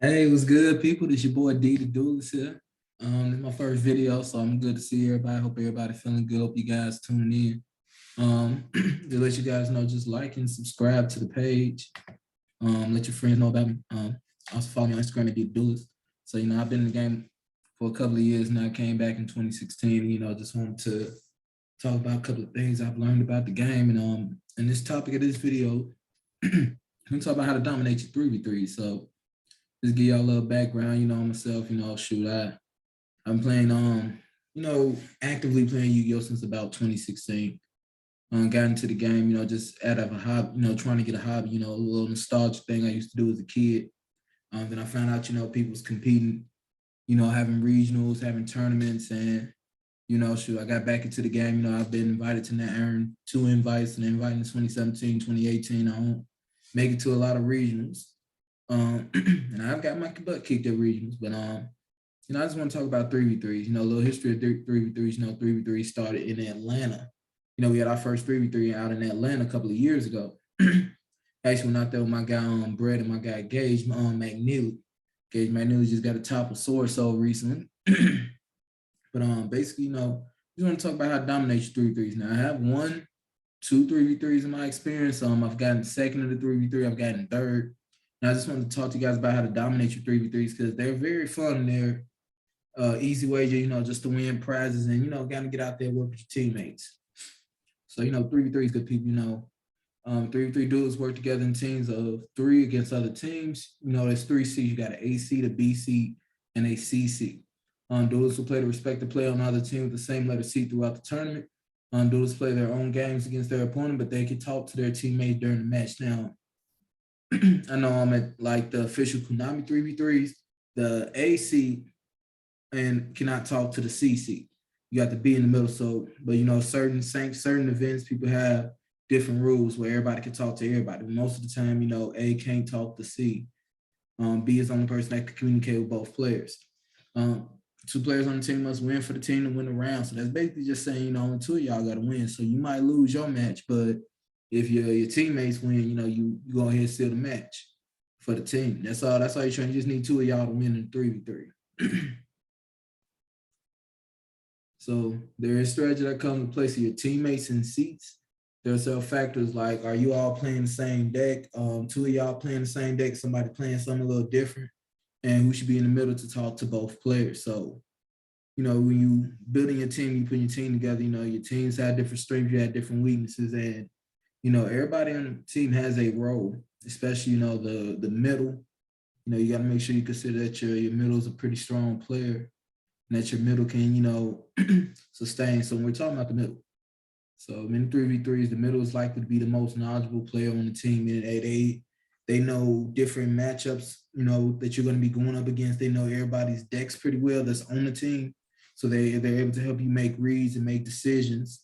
Hey, what's good, people? This your boy D the Duelist here. This is my first video, so I'm good to see everybody. Hope everybody feeling good. Hope you guys tuning in. To let you guys know, just like and subscribe to the page. Let your friends know about me. Also follow me on Instagram at D the Duelist. So I've been in the game for a couple of years now. I came back in 2016. Just wanted to talk about a couple of things I've learned about the game. And this topic of this video, we talk about how to dominate your 3v3. So just give y'all a little background, on myself, I'm playing actively playing Yu-Gi-Oh! Since about 2016. Got into the game, just out of a hobby, trying to get a hobby, a little nostalgic thing I used to do as a kid. Then I found out, people was competing, having regionals, having tournaments, and I got back into the game. I've been invited to now earn 2 invites, and invite in 2017, 2018. I won't make it to a lot of regionals. And I've got my butt kicked at regionals, but I just want to talk about 3v3s. A little history of 3v3s. 3v3 started in Atlanta. We had our first 3v3 out in Atlanta a couple of years ago. Actually, went out there with my guy Brett and my guy Gage McNeely. Gage McNeely just got a top of sword sold recently. But basically, we want to talk about how to dominate your 3v3s. Now, I have 1, 2 3v3s in my experience. I've gotten second of the 3v3. I've gotten third. And I just wanted to talk to you guys about how to dominate your 3v3s because they're very fun and they're easy ways, just to win prizes and, kind of get out there and work with your teammates. So, 3v3 is good people, 3v3 duels work together in teams of 3 against other teams. There's 3 seeds. You got an A seed, a B seed, and a C seed. Duelists will play the respective player on the other team with the same letter C throughout the tournament. Duelists play their own games against their opponent, but they can talk to their teammates during the match. Now, I know I'm at like the official Konami 3v3s, the A seed and cannot talk to the C seed. You got to be in the middle. So, but certain events, people have different rules where everybody can talk to everybody. Most of the time, A can't talk to C. B is the only person that can communicate with both players. 2 players on the team must win for the team to win the round. So that's basically just saying, only 2 of y'all got to win. So you might lose your match, but if your teammates win, you go ahead and seal the match for the team. That's all you're trying. You just need 2 of y'all to win in 3v3. So there is strategy that comes into place of your teammates and seats. There are several factors like, are you all playing the same deck? 2 of y'all playing the same deck, somebody playing something a little different, and who should be in the middle to talk to both players. So, when you building your team, you put your team together, your teams have different strengths, you have different weaknesses, and everybody on the team has a role, especially, the middle. You got to make sure you consider that your middle is a pretty strong player and that your middle can, sustain. So when we're talking about the middle, so in 3v3s, the middle is likely to be the most knowledgeable player on the team. And they know different matchups, that you're going to be going up against. They know everybody's decks pretty well that's on the team. So they're able to help you make reads and make decisions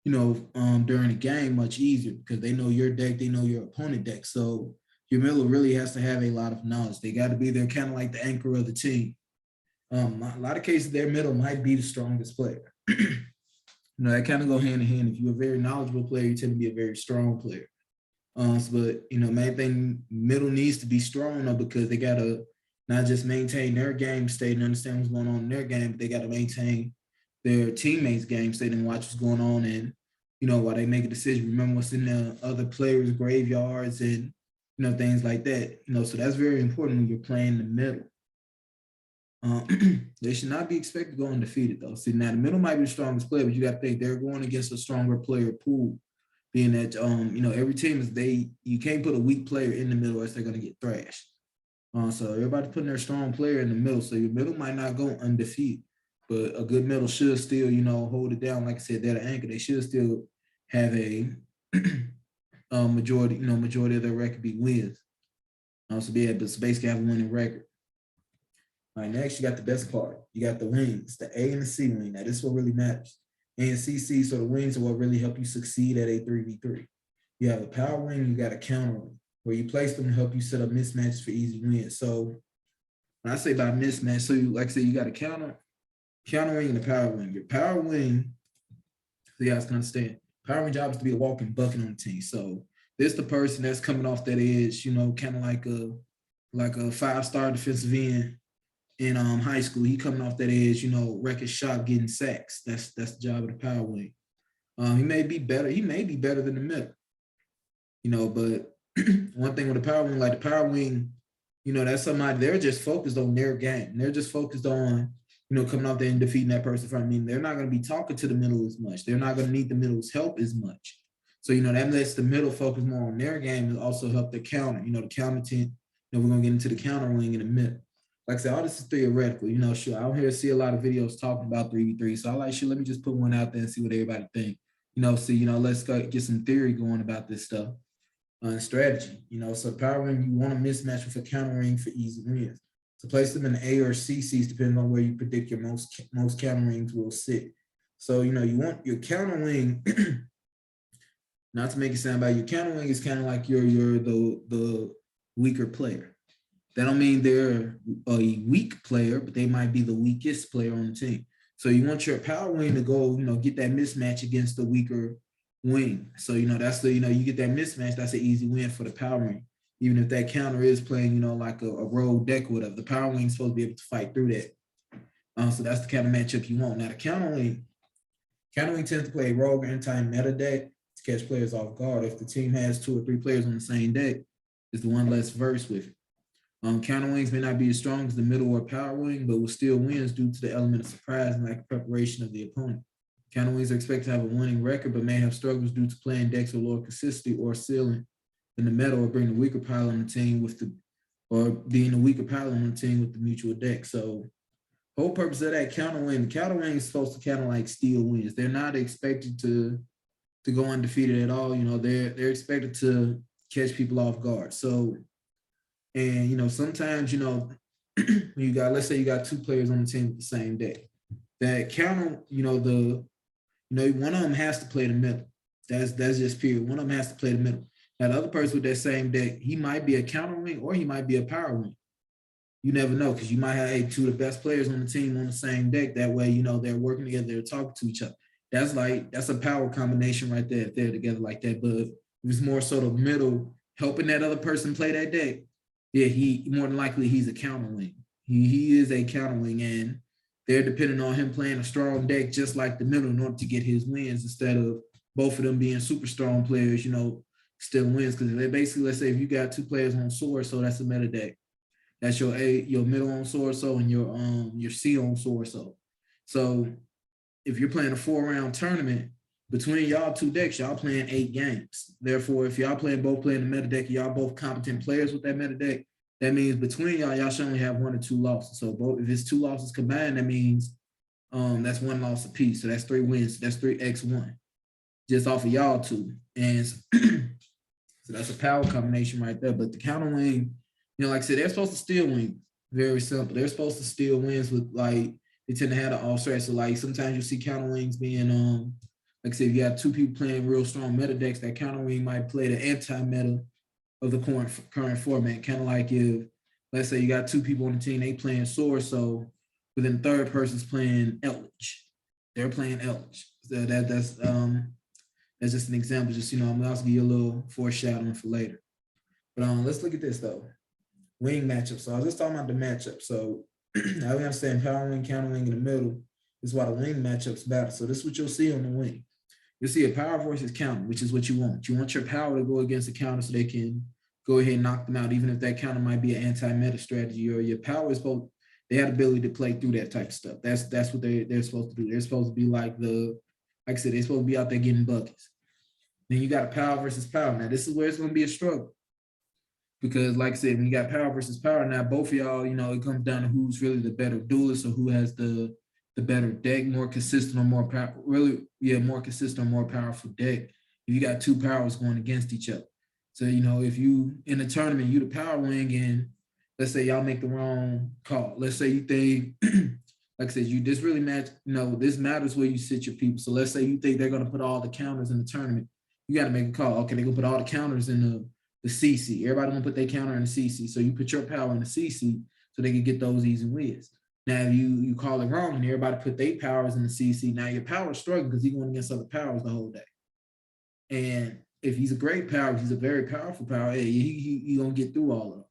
during the game much easier because they know your deck, they know your opponent deck. So your middle really has to have a lot of knowledge. They got to be there kind of like the anchor of the team. A lot of cases, their middle might be the strongest player. That kind of go hand in hand. If you're a very knowledgeable player, you tend to be a very strong player. But main thing, middle needs to be strong though, because they got to not just maintain their game state and understand what's going on in their game, but they got to maintain their teammates' game state and watch what's going on and, while they make a decision, remember what's in the other players' graveyards and, things like that. So that's very important when you're playing the middle. They should not be expected to go undefeated though. See, now the middle might be the strongest player, but you got to think they're going against a stronger player pool, being that, every team you can't put a weak player in the middle or else they're going to get thrashed. So everybody's putting their strong player in the middle. So your middle might not go undefeated, but a good middle should still, hold it down. Like I said, they're the anchor. They should still have a majority of their record be wins. So basically have a winning record. All right, next you got the best part. You got the wings, the A and the C wing. Now this is what really matters. A and C, so the wings are what really help you succeed at a 3v3. You have a power wing, you got a counter wing, where you place them to help you set up mismatches for easy wins. So when I say by mismatch, so like I said, you got a counter wing and a power wing. Your power wing, so you guys can understand, power wing job is to be a walking bucket on the team. So this the person that's coming off that edge, kind of like like a 5-star defensive end in high school. He coming off that edge, wrecking shop, getting sacks. That's the job of the power wing. He may be better. He may be better than the middle, but one thing with the power wing, like the power wing, that's somebody they're just focused on their game. They're just focused on, coming out there and defeating that person from me. They're not going to be talking to the middle as much. They're not going to need the middle's help as much. So, that lets the middle focus more on their game and also help the counter. The counter team, we're going to get into the counter wing in a minute. Like I said, all this is theoretical. Sure, I don't hear see a lot of videos talking about 3v3. So I like, sure, let me just put one out there and see what everybody think. Let's go get some theory going about this stuff. Strategy, so power wing, you want to mismatch with a counter wing for easy wins. So place them in A or CCs depending on where you predict your most counter wings will sit. So you want your counter wing. Not to make it sound bad, your counter wing is kind of like you're the weaker player. That don't mean they're a weak player, but they might be the weakest player on the team. So you want your power wing to go, get that mismatch against the weaker wing. So, that's the, you get that mismatch, that's an easy win for the power wing. Even if that counter is playing, like a rogue deck or whatever, the power wing is supposed to be able to fight through that. So that's the kind of matchup you want. Now the counter wing tends to play a rogue or anti-meta deck to catch players off guard. If the team has 2 or 3 players on the same deck, it's the one less versed with it. Counter wings may not be as strong as the middle or power wing, but will still wins due to the element of surprise and lack of preparation of the opponent. Counter wings are expected to have a winning record, but may have struggles due to playing decks with lower consistency or ceiling in the meta, or bring the weaker pile on the team or being the weaker pile on the team with the mutual deck. So, whole purpose of that counter wing, the counter wing is supposed to kind of like steal wins. They're not expected to go undefeated at all. They're expected to catch people off guard. So, and sometimes when let's say you got 2 players on the team with the same deck, that counter, one of them has to play the middle. That's just period. One of them has to play the middle. Now the other person with that same deck, he might be a counter wing or he might be a power wing. You never know, because you might have 2 of the best players on the team on the same deck. That way, they're working together, they're talking to each other. That's a power combination right there if they're together like that. But if it's more sort of middle, helping that other person play that deck, yeah, he more than likely he's a counter wing. He is a counter wing, and they're depending on him playing a strong deck just like the middle in order to get his wins, instead of both of them being super strong players, still wins. Because they basically, let's say if you got 2 players on sword, so that's a meta deck. That's your middle on sword, so, and your C on sword, so. So if you're playing a 4-round tournament, between y'all 2 decks, y'all playing 8 games. Therefore, if y'all both playing the meta deck, y'all both competent players with that meta deck, that means between y'all should only have 1 or 2 losses. So if it's 2 losses combined, that means that's 1 loss apiece. So that's 3 wins. That's 3x1 just off of y'all 2. And so that's a power combination right there. But the counter wing, like I said, they're supposed to steal wins. Very simple. They're supposed to steal wins with, like, they tend to have the offset. So like sometimes you see counter wings being like I said, if you have 2 people playing real strong meta decks, that counter wing might play the anti-meta of the current format. Kind of like if, let's say you got 2 people on the team, they playing sword, so but then the third person's playing Eldritch. They're playing Eldritch. So that's just an example. Just I'm gonna also give you a little foreshadowing for later. But let's look at this though. Wing matchup. So I was just talking about the matchup. So now we understand power wing, counter wing in the middle. This is why the wing matchups matter. So this is what you'll see on the wing. You'll see a power versus counter, which is what you want. You want your power to go against the counter so they can go ahead and knock them out, even if that counter might be an anti-meta strategy, or your power is both. They have the ability to play through that type of stuff. That's what they're supposed to do. They're supposed to be like I said, they're supposed to be out there getting buckets. Then you got a power versus power. Now this is where it's going to be a struggle, because like I said, when you got power versus power, now both of y'all, it comes down to who's really the better duelist or who has the better deck, more consistent or more power, more consistent or more powerful deck. If you got 2 powers going against each other. So, if you in a tournament, you the power wing, and let's say y'all make the wrong call. Let's say you think, like I said, this really match, this matters where you sit your people. So let's say you think they're going to put all the counters in the tournament. You got to make a call. Okay, they're going to put all the counters in the CC. Everybody going to put their counter in the CC. So you put your power in the CC so they can get those easy wins. Now, if you call it wrong and everybody put their powers in the CC, now your power's struggling because he's going against other powers the whole day. And if he's a great power, he's a very powerful power, he going to get through all of them.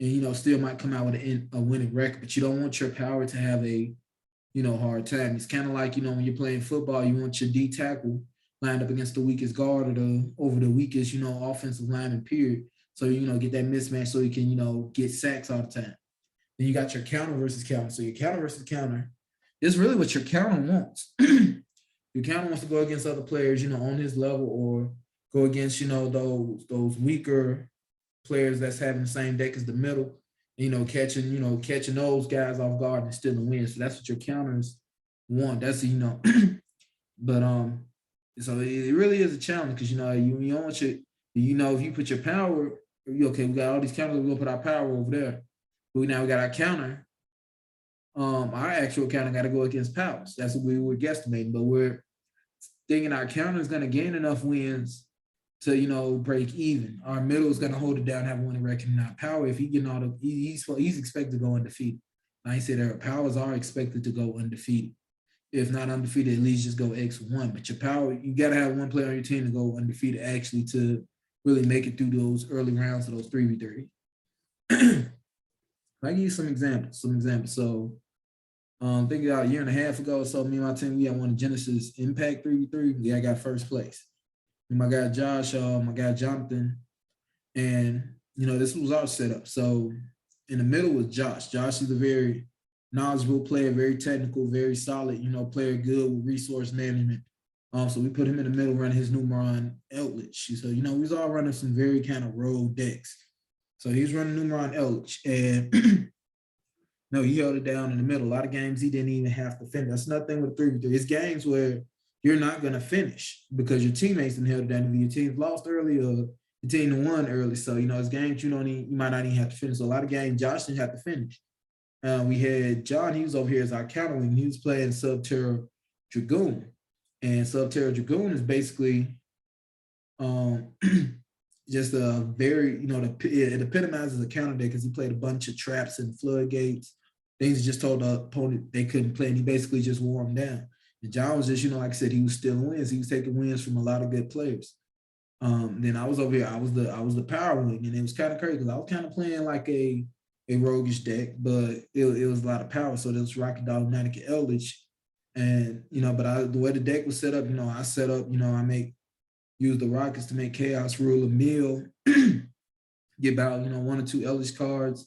and still might come out with a winning record, but you don't want your power to have a hard time. It's kind of like when you're playing football, you want your D tackle lined up against the weakest guard or over the weakest offensive lineman period. So get that mismatch so you can get sacks all the time. Then you got your counter versus counter. So your counter versus counter is really what your counter wants. Your counter wants to go against other players, on his level, or go against those weaker players that's having the same deck as the middle. Catching those guys off guard and stealing wins. So that's what your counters want. That's but so it really is a challenge because you don't want your if you put your power, okay, we got all these counters, we're gonna put our power over there. But now we got our counter. Our actual counter got to go against powers. That's what we were guesstimating, but we're thinking our counter is gonna gain enough wins to break even. Our middle is going to hold it down, have a winning record. Now, power, if he getting all the, he's expected to go undefeated. I said our powers are expected to go undefeated. If not undefeated, at least just go X1. But your power, you got to have one player on your team to go undefeated actually to really make it through those early rounds of those 3v3. I give you some examples. So, think about a year and a half ago or so, me and my team, we had won the Genesis Impact 3v3. Yeah, I got first place. My guy Josh, my guy Jonathan, and this was our setup. So in the middle was Josh. Josh is a very knowledgeable player, very technical, very solid, player, good with resource management. So we put him in the middle, running his Numeron Eldritch. So we was all running some very kind of rogue decks. So he's running Numeron Eldritch, and no, he held it down in the middle. A lot of games he didn't even have to finish. That's nothing with 3v3. It's games where you're not going to finish because your teammates didn't held it down. If your team's lost early or your team won early. So, it's games you might not even have to finish. So a lot of games Josh didn't have to finish. We had John, he was over here as our counter wing. He was playing Subterra Dragoon. And Subterra Dragoon is basically just a very, it epitomizes a counter deck because he played a bunch of traps and floodgates. Things just told the opponent they couldn't play, and he basically just wore them down. And John was just, like I said, he was stealing wins. He was taking wins from a lot of good players. Then I was over here. I was the power wing, and it was kind of crazy because I was kind of playing like a roguish deck, but it was a lot of power. So there was Rocket Dogmatic and Eldritch, and but the way the deck was set up, I set up, use the Rockets to make Chaos rule a mill, get about one or two Eldritch cards,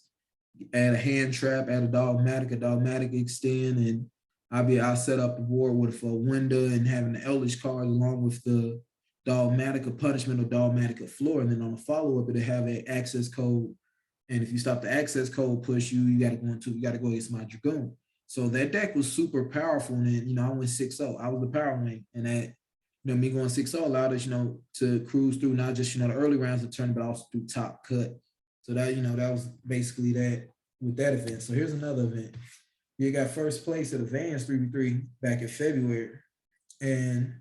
add a hand trap, add a dogmatic extend, and I'll set up the board with a window and having the Eldritch card along with the Dogmatic punishment or Dogmatic floor. And then on the follow-up, it'll have an access code. And if you stop the access code push, you got to go against my Dragoon. So that deck was super powerful. And then, I went 6-0. I was the power wing. And that, me going 6-0 allowed us, to cruise through not just, the early rounds of the tournament, but also through top cut. So that, that was basically that with that event. So here's another event. You got first place at Advanced 3v3 back in February. And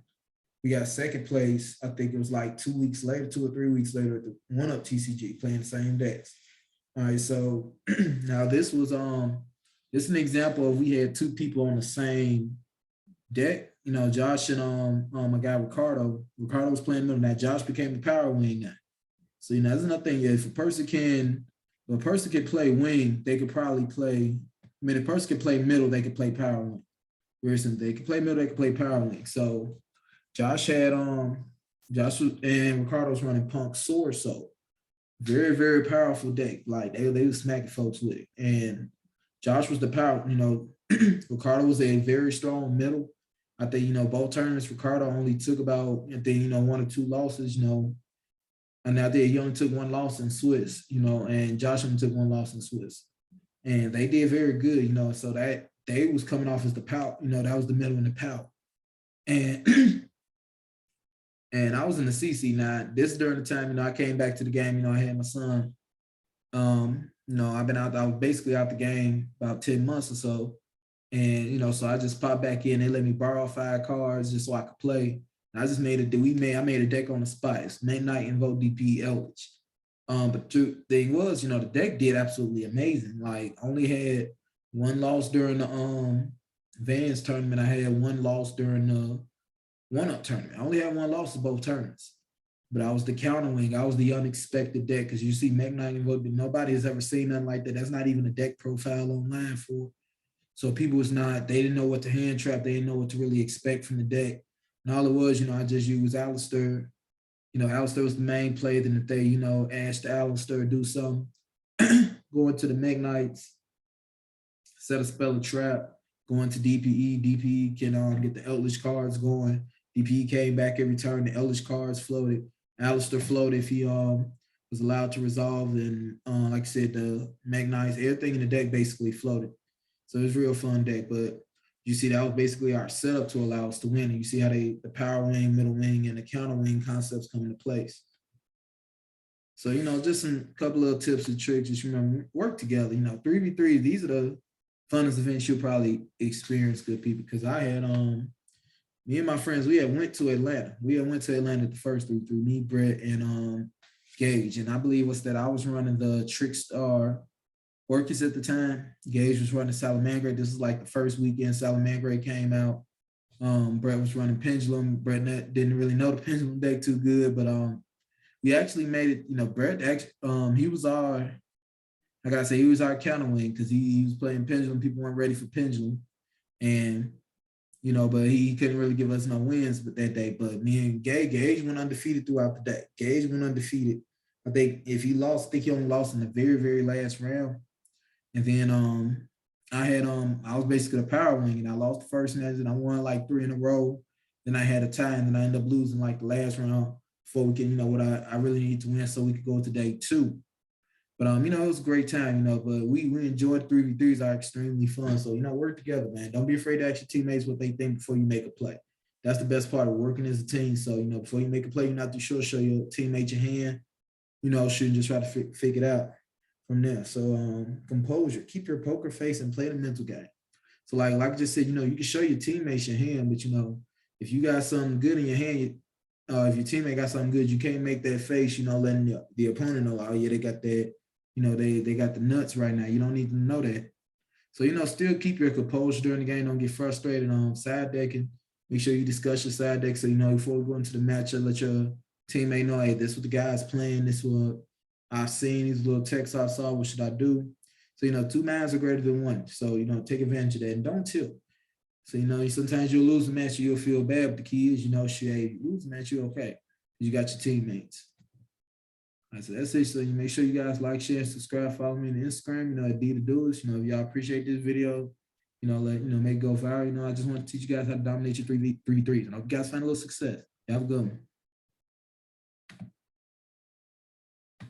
we got second place, I think it was like 2 weeks later, 2 or 3 weeks later at the 1-Up TCG, playing the same decks. All right, so now this was this is an example of we had two people on the same deck. Josh and my guy Ricardo. Ricardo was playing middle. Now Josh became the power wing now. So that's another thing. If a person can play wing, they could probably play. If a person can play middle, they could play power wing. They could play middle, they could play power wing. So Josh and Ricardo was running Punk Sword Soul. Very, very powerful deck. Like they were smacking folks with it. And Josh was the power, Ricardo was a very strong middle. I think, both tournaments, Ricardo only took about, I think, 1 or 2 losses, and out there he only took 1 loss in Swiss, and Josh only took 1 loss in Swiss. And they did very good, so that they was coming off as the power, that was the middle and the power. And and I was in the CC. Now, this is during the time, I came back to the game, I had my son. I've been out, I was basically out the game about 10 months or so. And, so I just popped back in. They let me borrow 5 cards just so I could play. And I just made I made a deck on the spot. It's Midnight Invoke DP Eldritch. But the thing was, the deck did absolutely amazing. Like, only had 1 loss during the Vans tournament. I had 1 loss during the 1-Up tournament. I only had 1 loss in both tournaments. but I was the counter wing. I was the unexpected deck because you see Mech Knight invoke, but nobody has ever seen nothing like that. That's not even a deck profile online for. So people was not, they didn't know what to hand trap. They didn't know what to really expect from the deck. And all it was, I just used Alistair. Alistair was the main play. Then if they, asked Alistair to do something, go into the Mech Knights, set a spell a trap, go into DPE. DPE can get the Eldritch cards going. DPE came back every turn. The Eldritch cards floated. Alistair floated if he was allowed to resolve. And like I said, the Mech Knights, everything in the deck basically floated. So it was a real fun deck. But you see, that was basically our setup to allow us to win. And you see how the power wing, middle wing, and the counter wing concepts come into place. So, just some couple of tips and tricks. Just remember, work together. 3v3, these are the funnest events you'll probably experience, good people. Because I had me and my friends, we had went to Atlanta. We had went to Atlanta the first 3v3, me, Brett, and Gage. And I believe what's that I was running the Trickstar Orcus at the time. Gage was running Salamangreat. This is like the first weekend Salamangreat came out. Brett was running Pendulum. Brett didn't really know the Pendulum deck too good, but we actually made it. Brett actually, he was our, I gotta say, he was our counter wing because he was playing Pendulum. People weren't ready for Pendulum, and but he couldn't really give us no wins that day. But me and Gage went undefeated throughout the day. Gage went undefeated. I think if he lost, I think he only lost in the very, very last round. And then I was basically the power wing, and I lost the first match, and I won like 3 in a row. Then I had a tie, and then I ended up losing like the last round before we can, what I really need to win so we could go to day 2. But it was a great time, but we enjoyed 3v3s are extremely fun. So, work together, man. Don't be afraid to ask your teammates what they think before you make a play. That's the best part of working as a team. So, before you make a play, you're not too sure, show your teammate your hand, shouldn't just try to figure it out from there. So composure, keep your poker face and play the mental game. So like I just said, you can show your teammates your hand, but if you got something good in your hand, if your teammate got something good, you can't make that face, letting the opponent know, oh yeah, they got that, they got the nuts right now. You don't need to know that. So, still keep your composure during the game. Don't get frustrated on side decking. Make sure you discuss your side deck. So, before we go into the matchup, let your teammate know, hey, this is what the guy's playing. This is what I've seen. These little texts I saw. What should I do? So, 2 minds are greater than 1. So, take advantage of that and don't tilt. So, sometimes you'll lose a match, you'll feel bad. But the key is, hey, you lose a match, you're okay. You got your teammates. So that's it. So you make sure you guys like, share, subscribe, follow me on Instagram, at D2Duelist. If y'all appreciate this video, make it go viral. I just want to teach you guys how to dominate your 3v3s. And I hope you guys find a little success. Have a good one.